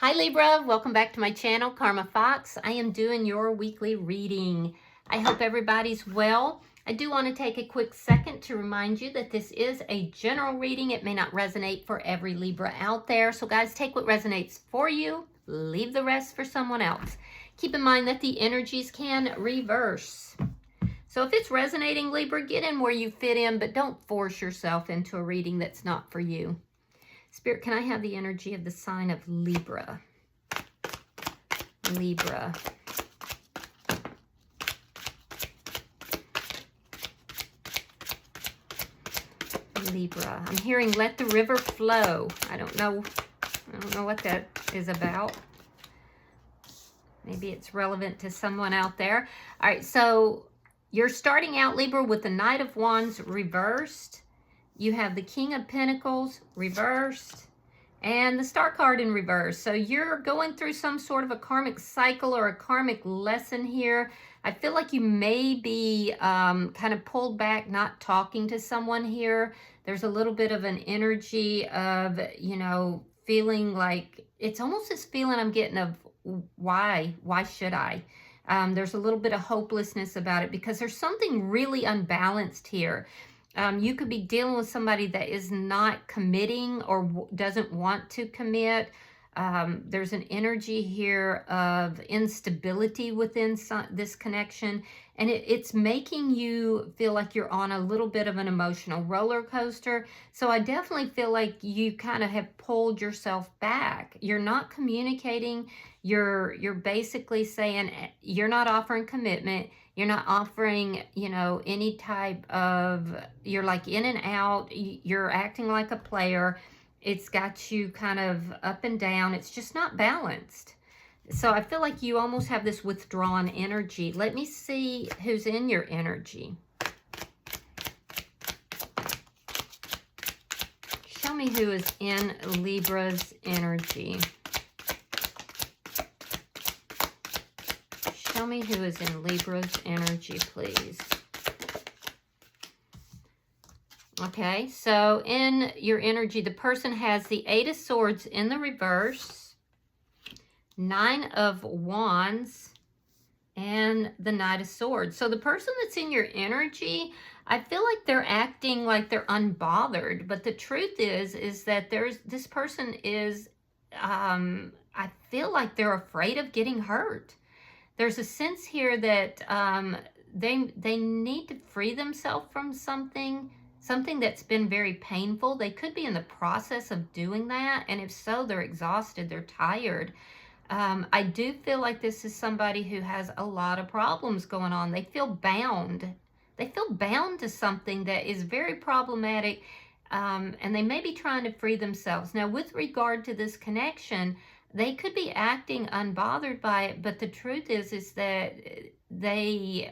Hi Libra, welcome back to my channel, Karma Fox. I am doing your weekly reading. I hope everybody's well. I do want to take a quick second to remind you that this is a general reading. It may not resonate for every Libra out there. So guys, take what resonates for you, leave the rest for someone else. Keep in mind that the energies can reverse. So if it's resonating, Libra, get in where you fit in, but don't force yourself into a reading that's not for you. Spirit, can I have the energy of the sign of Libra? Libra. Libra. I'm hearing let the river flow. I don't know what that is about. Maybe it's relevant to someone out there. All right, so you're starting out, Libra, with the Knight of Wands reversed. You have the King of Pentacles reversed and the Star card in reverse. So you're going through some sort of a karmic cycle or a karmic lesson here. I feel like you may be kind of pulled back, not talking to someone here. There's a little bit of an energy of, you know, feeling like, it's almost this feeling I'm getting of why should I? There's a little bit of hopelessness about it because there's something really unbalanced here. You could be dealing with somebody that is not committing or doesn't want to commit. There's an energy here of instability within this connection, and it's making you feel like you're on a little bit of an emotional roller coaster. So I definitely feel like you kind of have pulled yourself back. You're not communicating. You're basically saying you're not offering commitment. You're not offering, you know, any type of, you're like in and out. You're acting like a player. It's got you kind of up and down. It's just not balanced. So I feel like you almost have this withdrawn energy. Let me see who's in your energy. Show me who is in Libra's energy. Show me who is in Libra's energy, please. Okay, so in your energy, the person has the Eight of Swords in the reverse, Nine of Wands, and the Knight of Swords. So the person that's in your energy, I feel like they're acting like they're unbothered, but the truth is that this person is, I feel like they're afraid of getting hurt. There's a sense here that they need to free themselves from something that's been very painful. They could be in the process of doing that, and if so, they're exhausted, they're tired. I do feel like this is somebody who has a lot of problems going on. They feel bound. They feel bound to something that is very problematic, and they may be trying to free themselves. Now, with regard to this connection, they could be acting unbothered by it, but the truth is that there's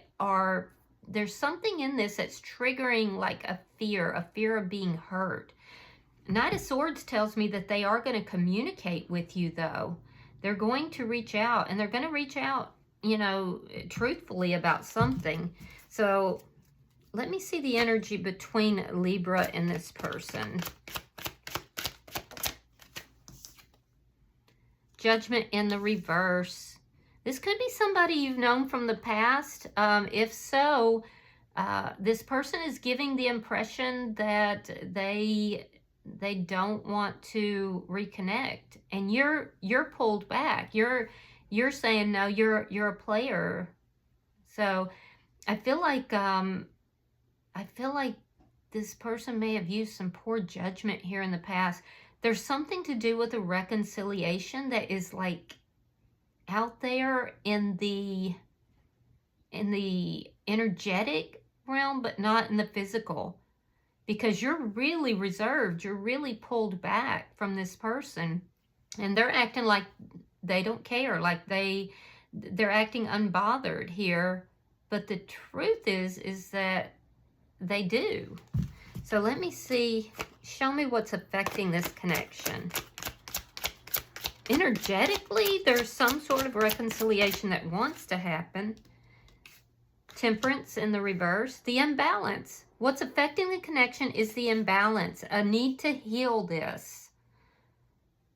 something in this that's triggering like a fear of being hurt. Knight of Swords tells me that they are going to communicate with you, though. They're going to reach out, and they're going to reach out, you know, truthfully about something. So let me see the energy between Libra and this person. Judgment in the reverse. This could be somebody you've known from the past. If so, this person is giving the impression that they don't want to reconnect, and you're pulled back. You're saying no. You're a player. So I feel like this person may have used some poor judgment here in the past. There's something to do with a reconciliation that is like out there in the energetic realm, but not in the physical, because you're really reserved. You're really pulled back from this person, and they're acting like they don't care, like they're acting unbothered here. But the truth is that they do. So let me see. Show me what's affecting this connection. Energetically, there's some sort of reconciliation that wants to happen. Temperance in the reverse. The imbalance. What's affecting the connection is the imbalance. A need to heal this.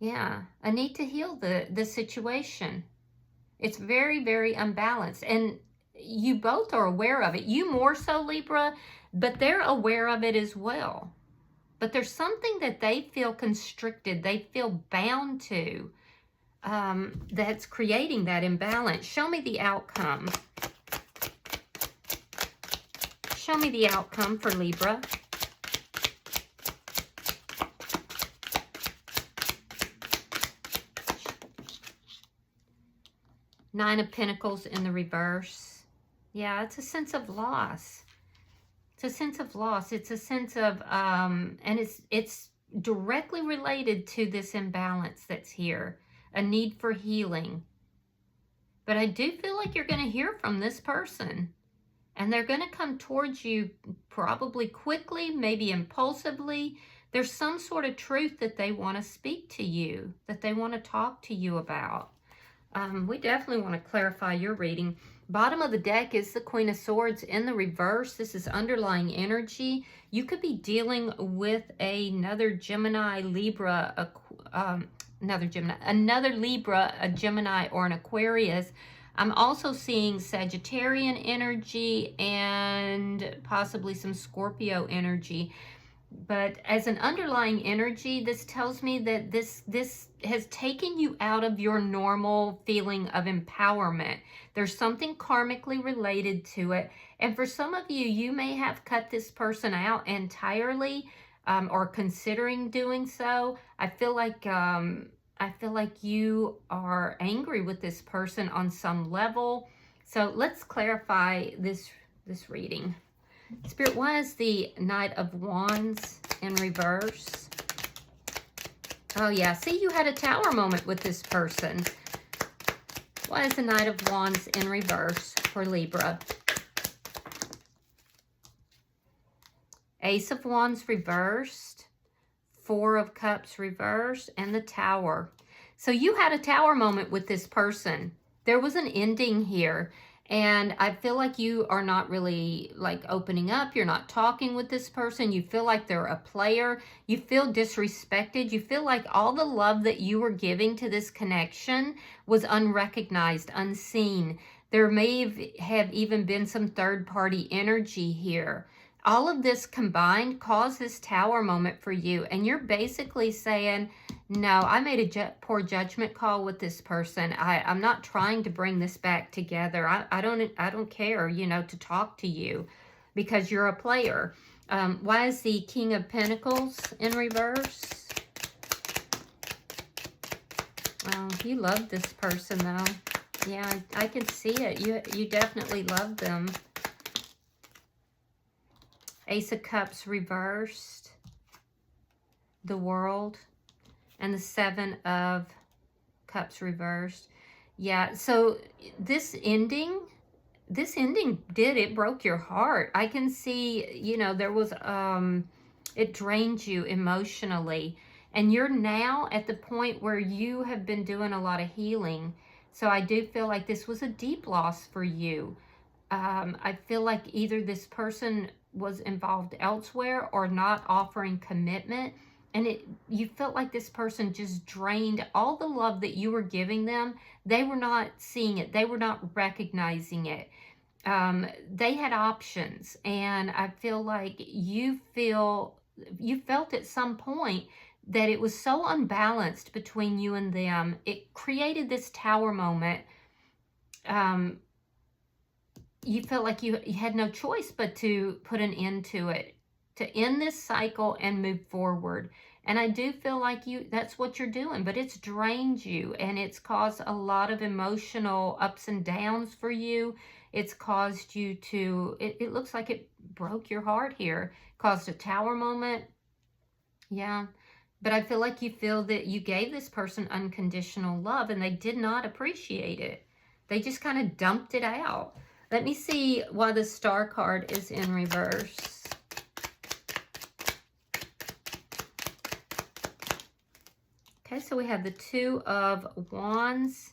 Yeah, a need to heal the situation. It's very, very unbalanced. And you both are aware of it. You more so, Libra, but they're aware of it as well. But there's something that they feel constricted, they feel bound to, that's creating that imbalance. Show me the outcome. Show me the outcome for Libra. Nine of Pentacles in the reverse. Yeah, it's a sense of loss. It's a sense of loss. It's a sense of, and it's directly related to this imbalance that's here. A need for healing. But I do feel like you're going to hear from this person. And they're going to come towards you probably quickly, maybe impulsively. There's some sort of truth that they want to speak to you, that they want to talk to you about. We definitely want to clarify your reading. Bottom of the deck is the Queen of Swords in the reverse. This is underlying energy. You could be dealing with another Gemini, Libra, another Libra, a Gemini, or an Aquarius. I'm also seeing Sagittarian energy and possibly some Scorpio energy. But as an underlying energy, this tells me that this has taken you out of your normal feeling of empowerment. There's something karmically related to it. And for some of you, you may have cut this person out entirely, or considering doing so. I feel like you are angry with this person on some level. So let's clarify this reading. Spirit, why is the Knight of Wands in reverse? Oh yeah, see, you had a tower moment with this person. Why is the Knight of Wands in reverse for Libra? Ace of Wands reversed, Four of Cups reversed, and the Tower. So you had a tower moment with this person. There was an ending here. And I feel like you are not really like opening up. You're not talking with this person. You feel like they're a player. You feel disrespected. You feel like all the love that you were giving to this connection was unrecognized, unseen. There may have even been some third-party energy here. All of this combined caused this tower moment for you. And you're basically saying, no, I made a poor judgment call with this person. I'm not trying to bring this back together. I don't care, to talk to you because you're a player. Why is the King of Pentacles in reverse? Well, you love this person though. Yeah, I can see it. You definitely love them. Ace of Cups reversed, the World, and the Seven of Cups reversed. Yeah, so this ending it broke your heart. I can see, there was, it drained you emotionally. And you're now at the point where you have been doing a lot of healing. So I do feel like this was a deep loss for you. I feel like either this person was involved elsewhere or not offering commitment, and you felt like this person just drained all the love that you were giving them. They were not seeing it. They were not recognizing it. They had options, and I feel like you felt at some point that it was so unbalanced between you and them. It created this tower moment. You felt like you had no choice but to put an end to it, to end this cycle and move forward. And I do feel like that's what you're doing, but it's drained you and it's caused a lot of emotional ups and downs for you. It's caused you to, it looks like it broke your heart here, caused a tower moment. Yeah. But I feel like you feel that you gave this person unconditional love and they did not appreciate it. They just kind of dumped it out. Let me see why the Star card is in reverse. Okay, so we have the Two of Wands.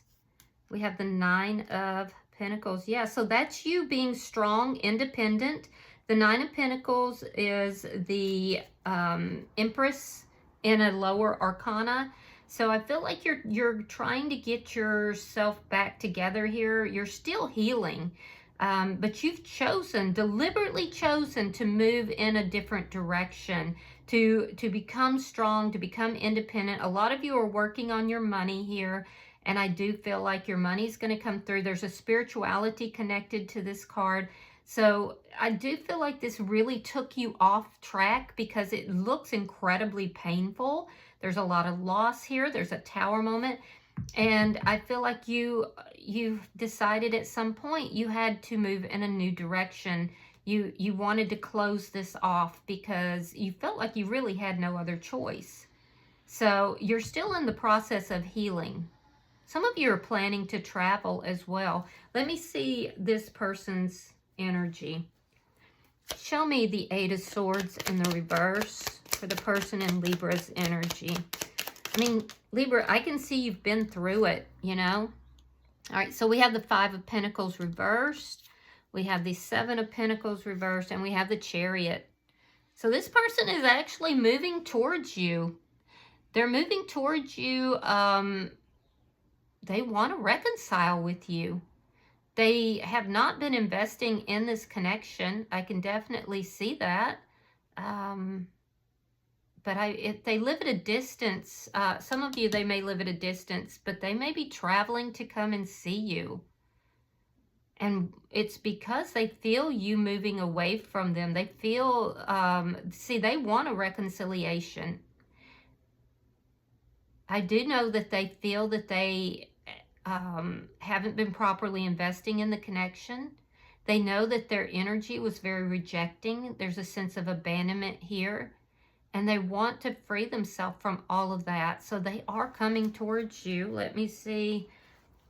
We have the Nine of Pentacles. Yeah, so that's you being strong, independent. The Nine of Pentacles is the Empress in a lower arcana. So I feel like you're trying to get yourself back together here. You're still healing, but you've deliberately chosen to move in a different direction, to become strong, to become independent. A lot of you are working on your money here, and I do feel like your money's going to come through. There's a spirituality connected to this card. So I do feel like this really took you off track because it looks incredibly painful. There's a lot of loss here. There's a Tower moment. And I feel like you've decided at some point you had to move in a new direction. You wanted to close this off because you felt like you really had no other choice. So you're still in the process of healing. Some of you are planning to travel as well. Let me see this person's energy. Show me the Eight of Swords in the reverse for the person in Libra's energy. I mean, Libra, I can see you've been through it, you know. All right, so we have the Five of Pentacles reversed. We have the Seven of Pentacles reversed, and we have the Chariot. So this person is actually moving towards you. They're moving towards you. They want to reconcile with you. They have not been investing in this connection. I can definitely see that. But if they live at a distance, some of you, they may live at a distance, but they may be traveling to come and see you. And it's because they feel you moving away from them. They feel, see, they want a reconciliation. I do know that they feel that they haven't been properly investing in the connection. They know that their energy was very rejecting. There's a sense of abandonment here. And they want to free themselves from all of that. So they are coming towards you. Let me see.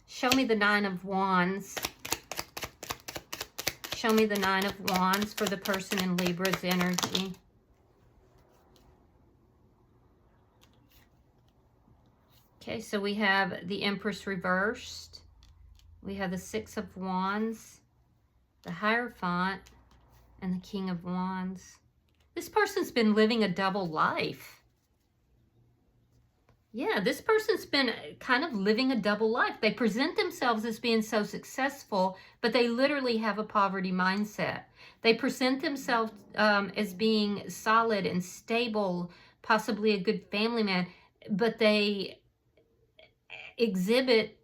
Show me the Nine of Wands. Show me the Nine of Wands for the person in Libra's energy. Okay, so we have the Empress reversed. We have the Six of Wands, the Hierophant, and the King of Wands. This person's been living a double life. Yeah, this person's been kind of living a double life. They present themselves as being so successful, but they literally have a poverty mindset. They present themselves as being solid and stable, possibly a good family man, but they exhibit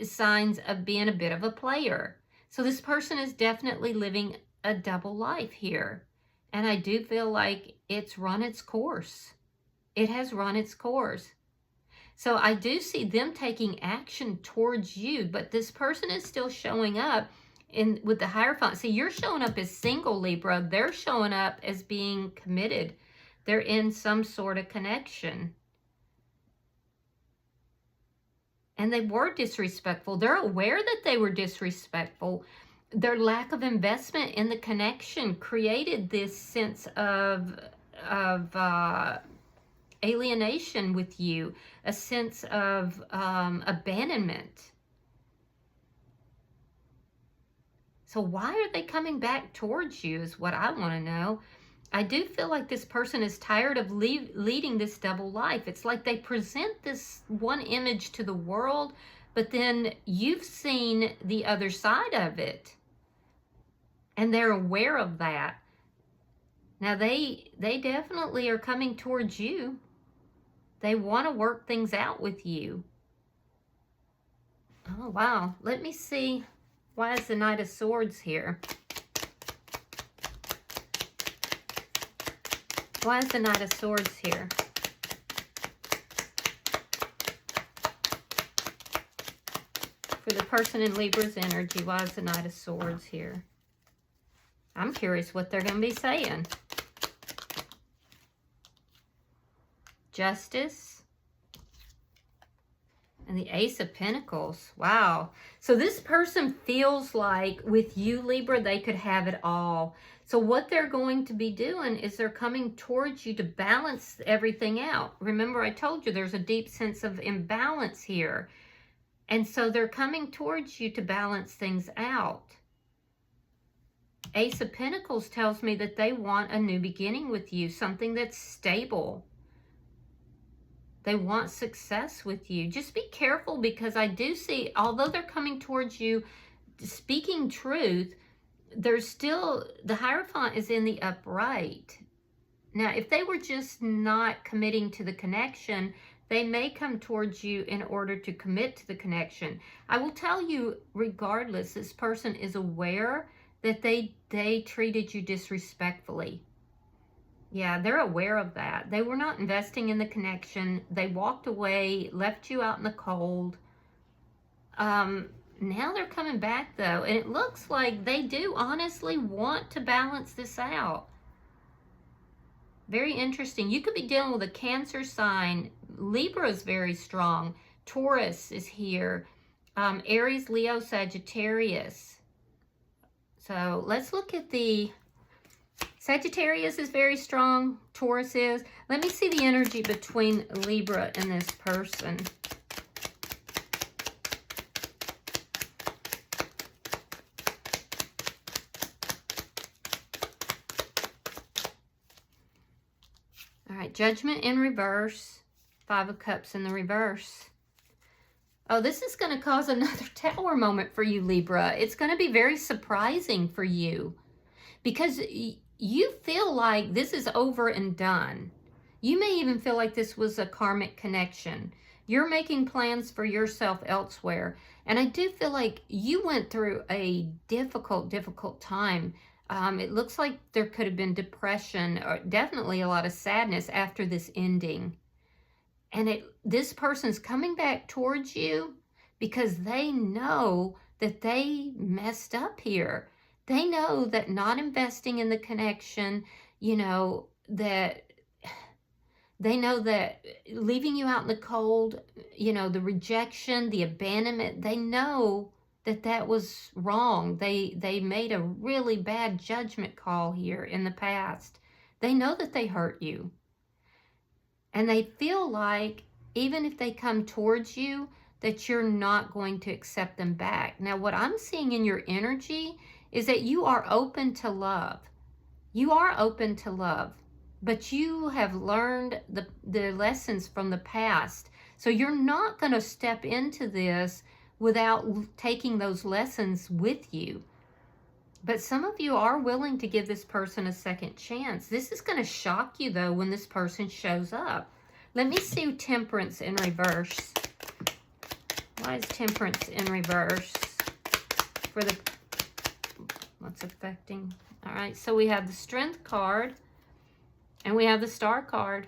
signs of being a bit of a player. So this person is definitely living a double life here. And I do feel like it's run its course. It has run its course. So I do see them taking action towards you, but this person is still showing up with the Hierophant. See, you're showing up as single, Libra. They're showing up as being committed. They're in some sort of connection. And they were disrespectful. They're aware that they were disrespectful. Their lack of investment in the connection created this sense of alienation with you, a sense of abandonment. So why are they coming back towards you is what I want to know. I do feel like this person is tired of leading this double life. It's like they present this one image to the world, but then you've seen the other side of it. And they're aware of that. Now, they definitely are coming towards you. They want to work things out with you. Oh, wow. Let me see. Why is the Knight of Swords here? Why is the Knight of Swords here? For the person in Libra's energy, why is the Knight of Swords here? I'm curious what they're going to be saying. Justice. And the Ace of Pentacles. Wow. So this person feels like with you, Libra, they could have it all. So what they're going to be doing is they're coming towards you to balance everything out. Remember, I told you there's a deep sense of imbalance here. And so they're coming towards you to balance things out. Ace of Pentacles tells me that they want a new beginning with you, something that's stable. They want success with you. Just be careful, because I do see, although they're coming towards you speaking truth, there's still, the Hierophant is in the upright. Now, if they were just not committing to the connection, they may come towards you in order to commit to the connection. I will tell you, regardless, this person is aware that they treated you disrespectfully. Yeah, they're aware of that. They were not investing in the connection. They walked away, left you out in the cold. Now they're coming back, though, and it looks like they do honestly want to balance this out. Very interesting. You could be dealing with a Cancer sign. Libra is very strong. Taurus is here. Aries, Leo, Sagittarius. So let's look at the Sagittarius is very strong. Taurus is. Let me see the energy between Libra and this person. All right, Judgment in reverse. 5 of Cups in the reverse. Oh, this is going to cause another Tower moment for you, Libra. It's going to be very surprising for you, because you feel like this is over and done. You may even feel like this was a karmic connection. You're making plans for yourself elsewhere. And I do feel like you went through a difficult time. It looks like there could have been depression, or definitely a lot of sadness after this ending. And this person's coming back towards you because they know that they messed up here. They know that not investing in the connection, you know, that they know that leaving you out in the cold, you know, the rejection, the abandonment, they know that that was wrong. They made a really bad judgment call here in the past. They know that they hurt you. And they feel like even if they come towards you, that you're not going to accept them back. Now, what I'm seeing in your energy is that you are open to love. You are open to love, but you have learned the lessons from the past. So you're not going to step into this without taking those lessons with you. But some of you are willing to give this person a second chance. This is going to shock you, though, when this person shows up. Let me see Temperance in reverse. Why is Temperance in reverse for the... What's affecting? All right, so we have the Strength card and we have the Star card.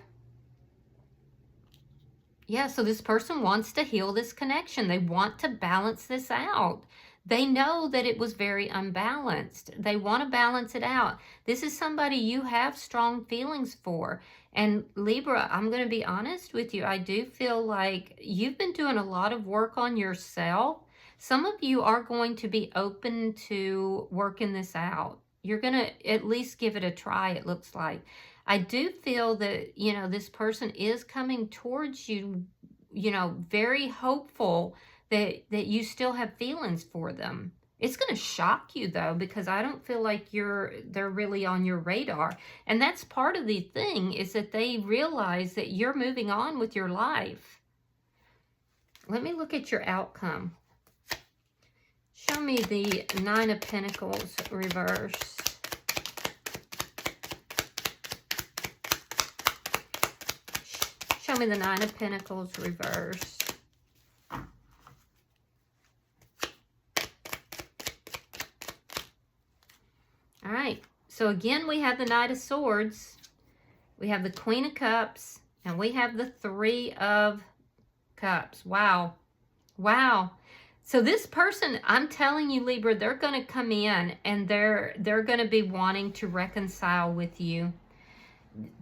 Yeah, so this person wants to heal this connection. They want to balance this out. They know that it was very unbalanced. They want to balance it out. This is somebody you have strong feelings for. And Libra, I'm going to be honest with you. I do feel like you've been doing a lot of work on yourself. Some of you are going to be open to working this out. You're going to at least give it a try, it looks like. I do feel that, you know, this person is coming towards you, you know, very hopeful that you still have feelings for them. It's going to shock you, though, because I don't feel like they're really on your radar. And that's part of the thing, is that they realize that you're moving on with your life. Let me look at your outcome. Show me the 9 of Pentacles reversed. Show me the 9 of Pentacles reversed. All right, so again, we have the Knight of Swords, we have the Queen of Cups, and we have the 3 of Cups. Wow. Wow. So this person, I'm telling you, Libra, they're going to come in and they're going to be wanting to reconcile with you.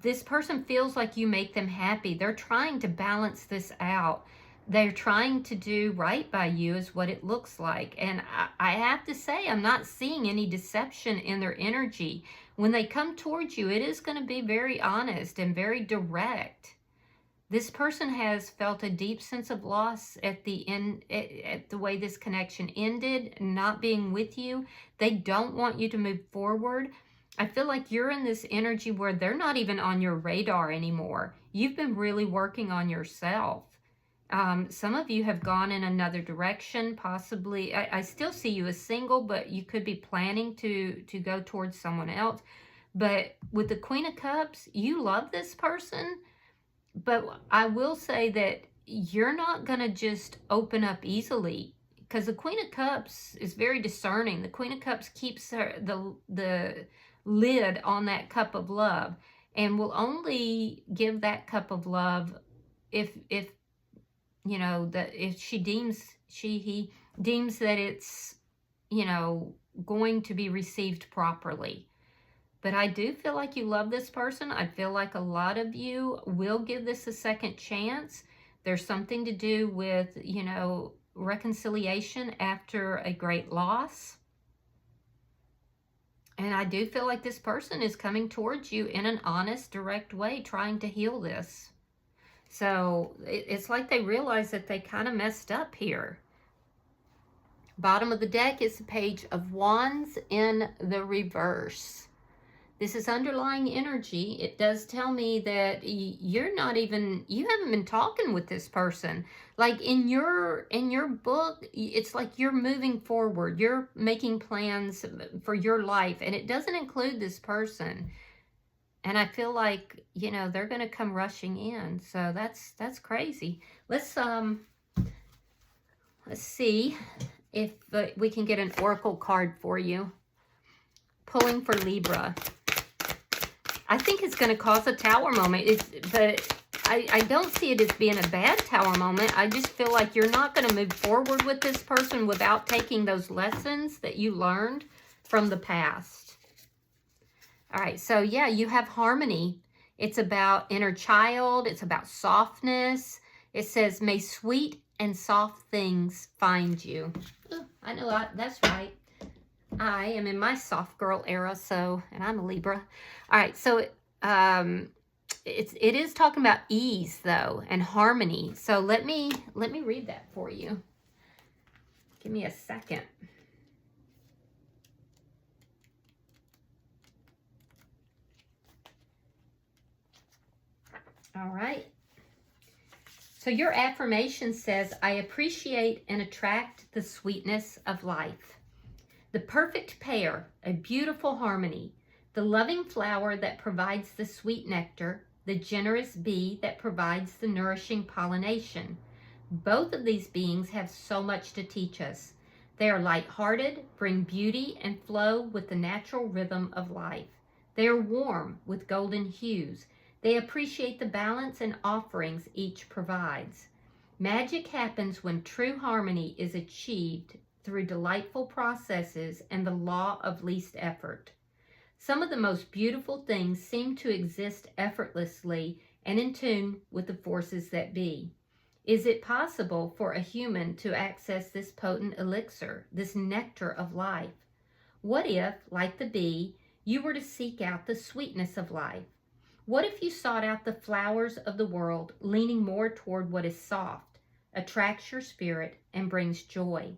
This person feels like you make them happy. They're trying to balance this out. They're trying to do right by you is what it looks like. And I have to say, I'm not seeing any deception in their energy. When they come towards you, it is going to be very honest and very direct. This person has felt a deep sense of loss at the end, at the way this connection ended, not being with you. They don't want you to move forward. I feel like you're in this energy where they're not even on your radar anymore. You've been really working on yourself. Some of you have gone in another direction, possibly. I still see you as single, but you could be planning to go towards someone else. But with the Queen of Cups, you love this person, but I will say that you're not going to just open up easily, because the Queen of Cups is very discerning. The Queen of Cups keeps the lid on that cup of love, and will only give that cup of love if you know, that if he deems that it's, you know, going to be received properly. But I do feel like you love this person. I feel like a lot of you will give this a second chance. There's something to do with, you know, reconciliation after a great loss. And I do feel like this person is coming towards you in an honest, direct way, trying to heal this. So it's like they realize that they kind of messed up here. Bottom of the deck is the Page of Wands in the reverse. This is underlying energy. It does tell me that you haven't been talking with this person. Like in your book, it's like you're moving forward. You're making plans for your life, and it doesn't include this person. And I feel like, you know, they're going to come rushing in. So that's crazy. Let's see if we can get an oracle card for you. Pulling for Libra. I think it's going to cause a tower moment. But I don't see it as being a bad tower moment. I just feel like you're not going to move forward with this person without taking those lessons that you learned from the past. All right, so yeah, you have harmony. It's about inner child. It's about softness. It says, may sweet and soft things find you. Ooh, I know that's right. I am in my soft girl era, and I'm a Libra. All right, so it is talking about ease though, and harmony. So let me read that for you. Give me a second. All right. So your affirmation says, I appreciate and attract the sweetness of life. The perfect pair, a beautiful harmony, the loving flower that provides the sweet nectar, the generous bee that provides the nourishing pollination. Both of these beings have so much to teach us. They are light-hearted, bring beauty, and flow with the natural rhythm of life. They are warm with golden hues. They appreciate the balance and offerings each provides. Magic happens when true harmony is achieved through delightful processes and the law of least effort. Some of the most beautiful things seem to exist effortlessly and in tune with the forces that be. Is it possible for a human to access this potent elixir, this nectar of life? What if, like the bee, you were to seek out the sweetness of life? What if you sought out the flowers of the world, leaning more toward what is soft, attracts your spirit, and brings joy?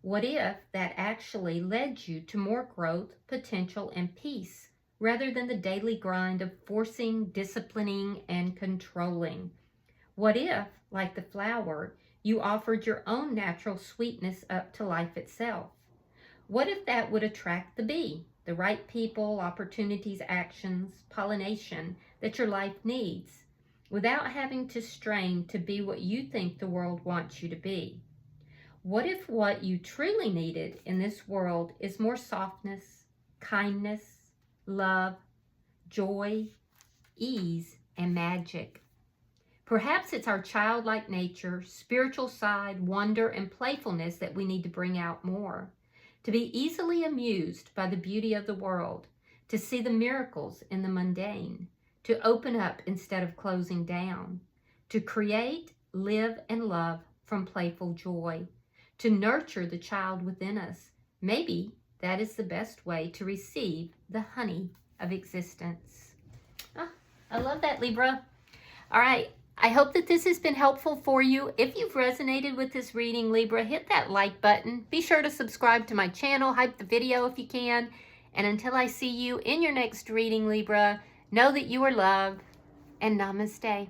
What if that actually led you to more growth, potential, and peace, rather than the daily grind of forcing, disciplining, and controlling? What if, like the flower, you offered your own natural sweetness up to life itself? What if that would attract the bee, the right people, opportunities, actions, pollination that your life needs, without having to strain to be what you think the world wants you to be? What if what you truly needed in this world is more softness, kindness, love, joy, ease, and magic? Perhaps it's our childlike nature, spiritual side, wonder, and playfulness that we need to bring out more. To be easily amused by the beauty of the world, to see the miracles in the mundane, to open up instead of closing down, to create, live, and love from playful joy, to nurture the child within us. Maybe that is the best way to receive the honey of existence. Oh, I love that, Libra. All right. I hope that this has been helpful for you. If you've resonated with this reading, Libra, hit that like button. Be sure to subscribe to my channel, hype the video if you can, And until I see you in your next reading, Libra, know that you are loved, and namaste.